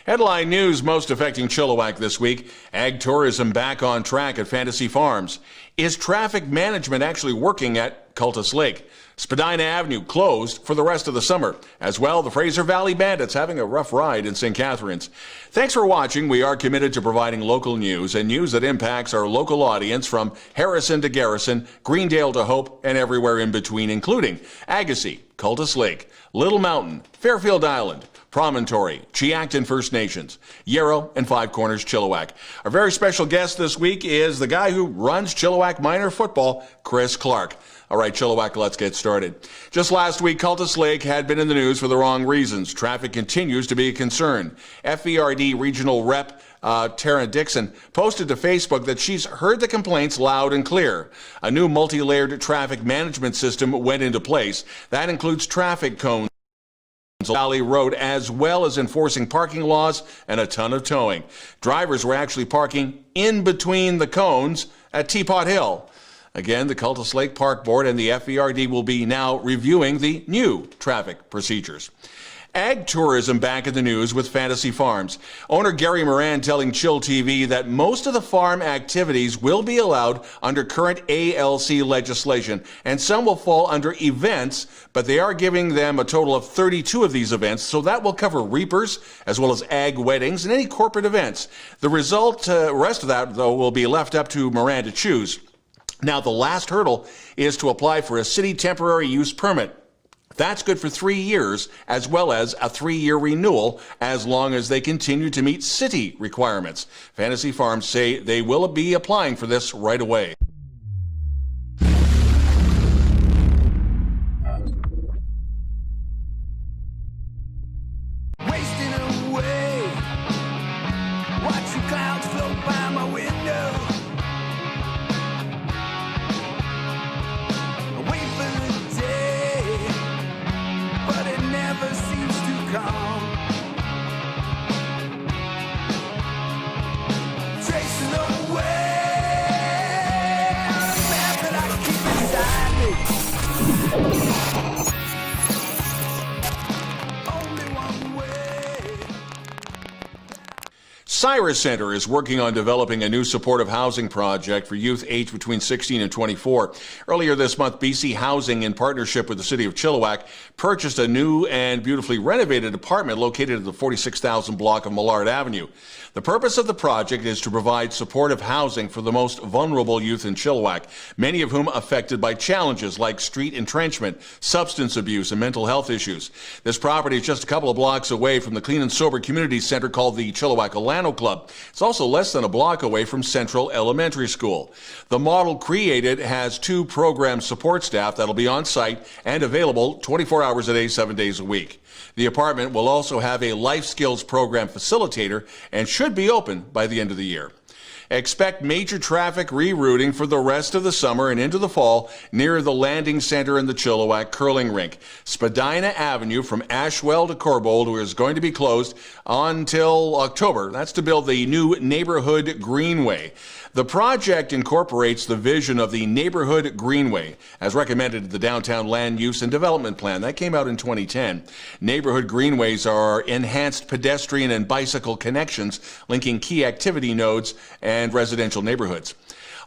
Headline news most affecting Chilliwack this week. Ag tourism back on track at Fantasy Farms. Is traffic management actually working at Cultus Lake? Spadina Avenue closed for the rest of the summer. As well, the Fraser Valley Bandits having a rough ride in St. Catharines. Thanks for watching. We are committed to providing local news and news that impacts our local audience from Harrison to Garrison, Greendale to Hope, and everywhere in between, including Agassiz, Cultus Lake, Little Mountain, Fairfield Island, Promontory, Chiacton First Nations, Yarrow, and Five Corners, Chilliwack. Our very special guest this week is the guy who runs Chilliwack Minor football, Chris Clark. All right, Chilliwack, let's get started. Just last week, Cultus Lake had been in the news for the wrong reasons. Traffic continues to be a concern. FVRD Regional Rep Tara Dixon posted to Facebook that she's heard the complaints loud and clear. A new multi-layered traffic management system went into place. That includes traffic cones Valley Road, as well as enforcing parking laws and a ton of towing. Drivers were actually parking in between the cones at Teapot Hill. Again, the Cultus Lake Park Board and the FVRD will be now reviewing the new traffic procedures. Ag tourism back in the news with Fantasy Farms. Owner Gary Moran telling Chill TV that most of the farm activities will be allowed under current ALC legislation, and some will fall under events, but they are giving them a total of 32 of these events, so that will cover reapers as well as ag weddings and any corporate events. The rest of that, though, will be left up to Moran to choose. Now, the last hurdle is to apply for a city temporary use permit. That's good for 3 years, as well as a 3-year renewal, as long as they continue to meet city requirements. Fantasy Farms say they will be applying for this right away. Wasting away, watching clouds float by my window. I wait for the day, but it never seems to come. Tracing away on a map that I keep inside me. Only one way. Cyrus Center is working on developing a new supportive housing project for youth aged between 16 and 24. Earlier this month, BC Housing, in partnership with the City of Chilliwack, purchased a new and beautifully renovated apartment located at the 46,000 block of Millard Avenue. The purpose of the project is to provide supportive housing for the most vulnerable youth in Chilliwack, many of whom affected by challenges like street entrenchment, substance abuse, and mental health issues. This property is just a couple of blocks away from the Clean and Sober Community Center called the Chilliwack Alano Club. It's also less than a block away from Central Elementary School. The model created has 2 program support staff that'll be on site and available 24 hours a day, 7 days a week. The apartment will also have a life skills program facilitator and should be open by the end of the year. Expect major traffic rerouting for the rest of the summer and into the fall near the Landing Center and the Chilliwack Curling Rink. Spadina Avenue from Ashwell to Corbould is going to be closed until October. That's to build the new Neighborhood Greenway. The project incorporates the vision of the Neighborhood Greenway as recommended in the Downtown Land Use and Development Plan. That came out in 2010. Neighborhood greenways are enhanced pedestrian and bicycle connections linking key activity nodes and residential neighborhoods.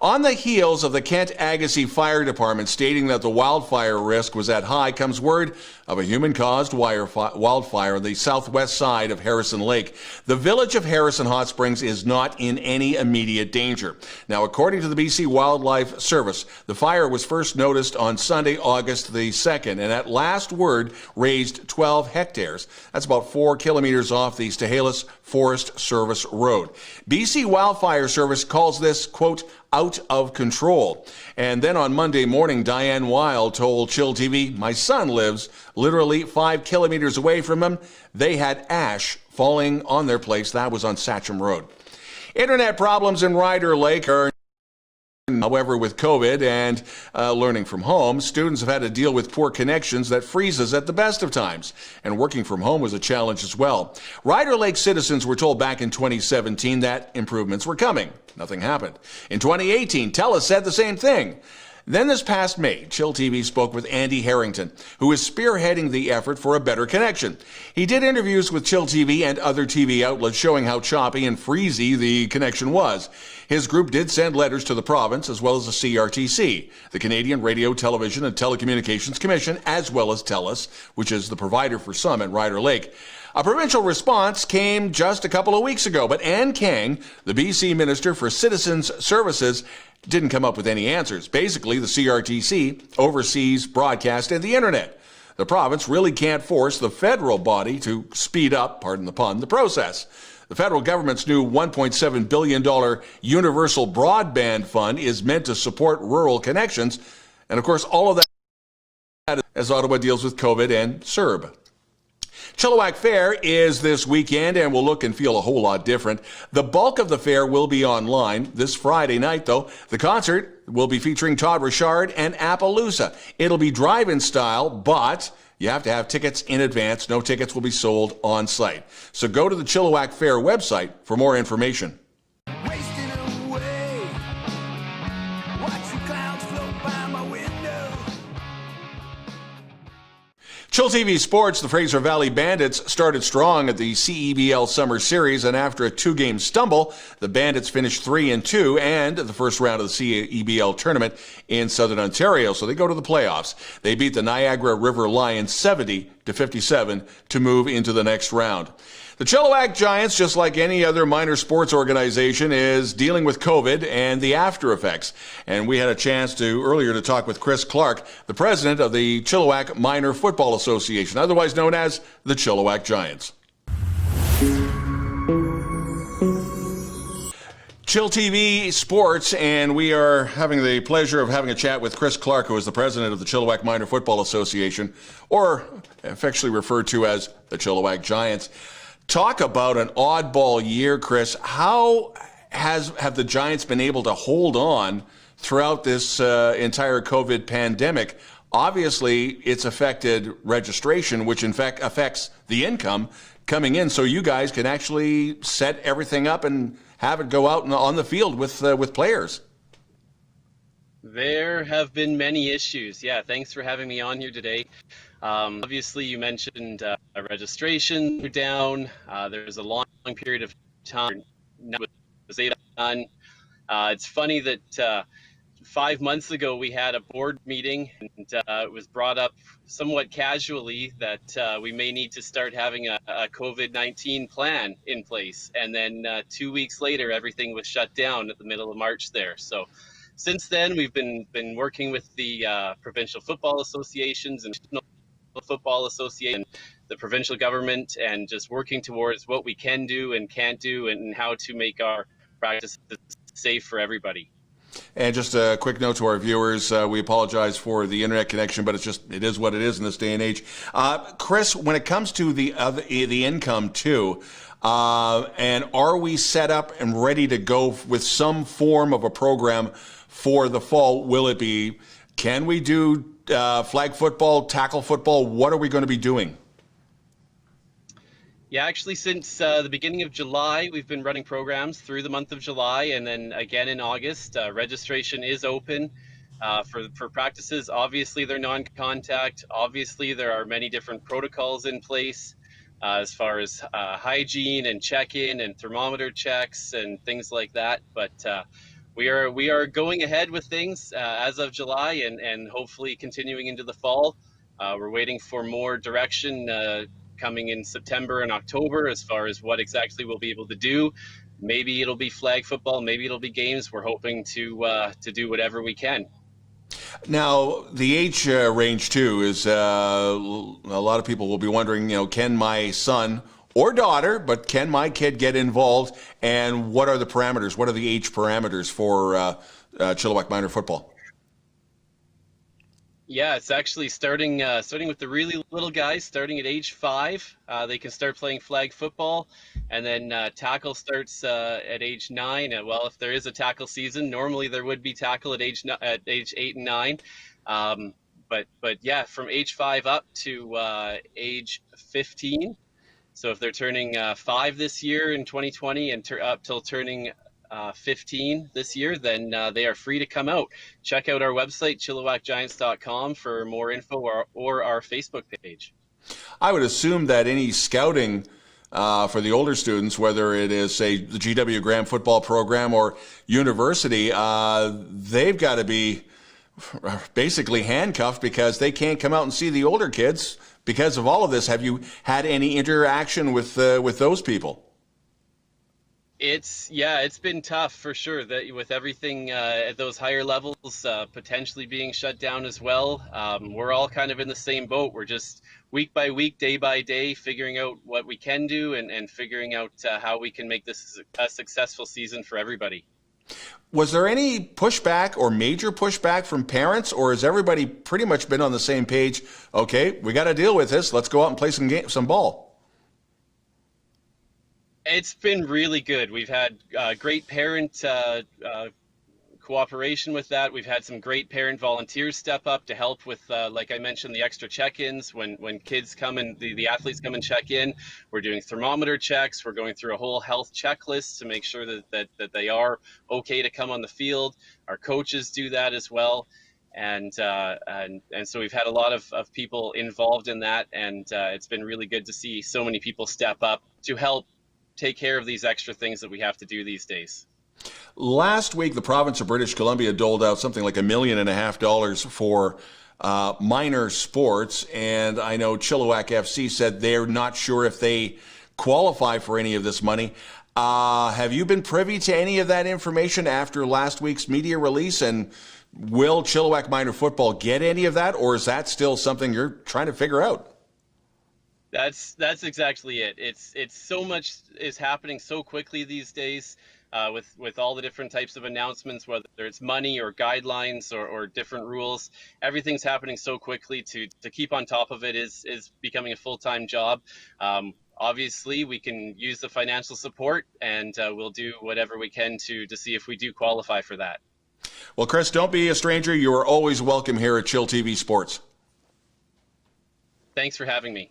On the heels of the Kent Agassiz Fire Department stating that the wildfire risk was at high comes word of a human-caused wildfire on the southwest side of Harrison Lake. The village of Harrison Hot Springs is not in any immediate danger. Now, according to the BC Wildlife Service, the fire was first noticed on Sunday, August the 2nd, and at last word raised 12 hectares. That's about 4 kilometers off the Stehalis Forest Service Road. BC Wildfire Service calls this, quote, out of control. And then on Monday morning, Diane Weil told Chill TV, my son lives literally 5 kilometers away from him. They had ash falling on their place. That was on Satcham Road. Internet problems in Ryder Lake are However, with COVID and learning from home, students have had to deal with poor connections that freezes at the best of times. And working from home was a challenge as well. Ryder Lake citizens were told back in 2017 that improvements were coming. Nothing happened. In 2018, TELUS said the same thing. Then this past May, Chill TV spoke with Andy Harrington, who is spearheading the effort for a better connection. He did interviews with Chill TV and other TV outlets showing how choppy and freezy the connection was. His group did send letters to the province as well as the CRTC, the Canadian Radio, Television and Telecommunications Commission, as well as TELUS, which is the provider for some at Ryder Lake. A provincial response came just a couple of weeks ago, but Ann Kang, the BC Minister for Citizens Services, didn't come up with any answers. Basically, the CRTC oversees broadcast and the internet. The province really can't force the federal body to speed up, pardon the pun, the process. The federal government's new $1.7 billion universal broadband fund is meant to support rural connections. And of course, all of that as Ottawa deals with COVID and CERB. Chilliwack Fair is this weekend and will look and feel a whole lot different. The bulk of the fair will be online. This Friday night, though, the concert will be featuring Todd Richard and Appaloosa. It'll be drive-in style, but you have to have tickets in advance. No tickets will be sold on site. So go to the Chilliwack Fair website for more information. Wasting away, watching clouds float by my window. Chill TV Sports, the Fraser Valley Bandits started strong at the CEBL Summer Series, and after a two-game stumble, the Bandits finished 3-2 and the first round of the CEBL tournament in Southern Ontario, so they go to the playoffs. They beat the Niagara River Lions 70-57 to move into the next round. The Chilliwack Giants, just like any other minor sports organization, is dealing with COVID and the after effects. And we had a chance earlier to talk with Chris Clark, the president of the Chilliwack Minor Football Association, otherwise known as the Chilliwack Giants. Chill TV Sports, and we are having the pleasure of having a chat with Chris Clark, who is the president of the Chilliwack Minor Football Association, or affectionately referred to as the Chilliwack Giants. Talk about an oddball year, Chris. How have the Giants been able to hold on throughout this entire COVID pandemic? Obviously, it's affected registration, which in fact affects the income coming in, so you guys can actually set everything up and have it go out on the field with players. There have been many issues. Yeah, thanks for having me on here today. Obviously, you mentioned registration down. There's a long period of time was able done. It's funny that 5 months ago we had a board meeting, and it was brought up somewhat casually that we may need to start having a COVID-19 plan in place. And then 2 weeks later, everything was shut down at the middle of March there. So since then, we've been working with the provincial football associations and football association, the provincial government, and just working towards what we can do and can't do and how to make our practices safe for everybody. And just a quick note to our viewers, we apologize for the internet connection, but it is what it is in this day and age. Chris, when it comes to the income too, and are we set up and ready to go with some form of a program for the fall? Will it be, can we do flag football, tackle football? What are we going to be doing? Yeah, actually, since the beginning of July, we've been running programs through the month of July, and then again in August. Registration is open for practices. Obviously, they're non-contact. Obviously, there are many different protocols in place as far as hygiene and check-in and thermometer checks and things like that. But we are going ahead with things as of July and hopefully continuing into the fall. We're waiting for more direction coming in September and October as far as what exactly we'll be able to do. Maybe it'll be flag football, maybe it'll be games. We're hoping to do whatever we can. Now, the age range too is a lot of people will be wondering, can my son or daughter, but can my kid get involved? And what are the parameters? What are the age parameters for Chilliwack Minor Football? Yeah, it's actually starting with the really little guys, starting at age 5. They can start playing flag football, and then tackle starts at age 9. Well, if there is a tackle season, normally there would be tackle at age 8 and 9. But yeah, from age 5 up to age 15. So if they're turning 5 this year in 2020 and up till turning 15 this year, then they are free to come out. Check out our website, chilliwackgiants.com, for more info, or our Facebook page. I would assume that any scouting for the older students, whether it is, say, the GW Graham football program or university, they've got to be basically handcuffed because they can't come out and see the older kids because of all of this. Have you had any interaction with those people? It's been tough for sure. That with everything at those higher levels potentially being shut down as well, we're all kind of in the same boat. We're just week by week, day by day, figuring out what we can do and figuring out how we can make this a successful season for everybody. Was there any pushback or major pushback from parents, or has everybody pretty much been on the same page? Okay, we got to deal with this. Let's go out and play some ball. It's been really good. We've had great parent cooperation with that. We've had some great parent volunteers step up to help with, like I mentioned, the extra check-ins when kids come and the athletes come and check in. We're doing thermometer checks. We're going through a whole health checklist to make sure that they are okay to come on the field. Our coaches do that as well. And so we've had a lot of people involved in that, and it's been really good to see so many people step up to help take care of these extra things that we have to do these days. Last week, the province of British Columbia doled out something like $1.5 million for minor sports, and I know Chilliwack FC said they're not sure if they qualify for any of this money. Have you been privy to any of that information after last week's media release, and will Chilliwack minor football get any of that, or is that still something you're trying to figure out? That's exactly it. It's so much is happening so quickly these days, with all the different types of announcements, whether it's money or guidelines or different rules. Everything's happening so quickly. To keep on top of it is becoming a full-time job. Obviously, we can use the financial support, and we'll do whatever we can to see if we do qualify for that. Well, Chris, don't be a stranger. You are always welcome here at Chill TV Sports. Thanks for having me.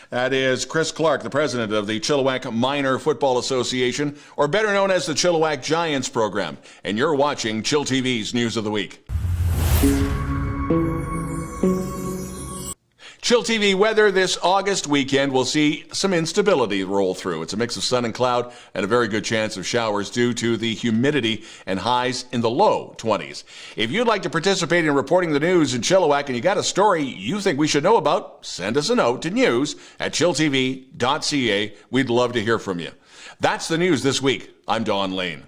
That is Chris Clark, the president of the Chilliwack Minor Football Association, or better known as the Chilliwack Giants program. And you're watching Chill TV's News of the Week. Chill TV weather this August weekend will see some instability roll through. It's a mix of sun and cloud and a very good chance of showers due to the humidity and highs in the low 20s. If you'd like to participate in reporting the news in Chilliwack and you got a story you think we should know about, send us a note to news@chilltv.ca. We'd love to hear from you. That's the news this week. I'm Don Lane.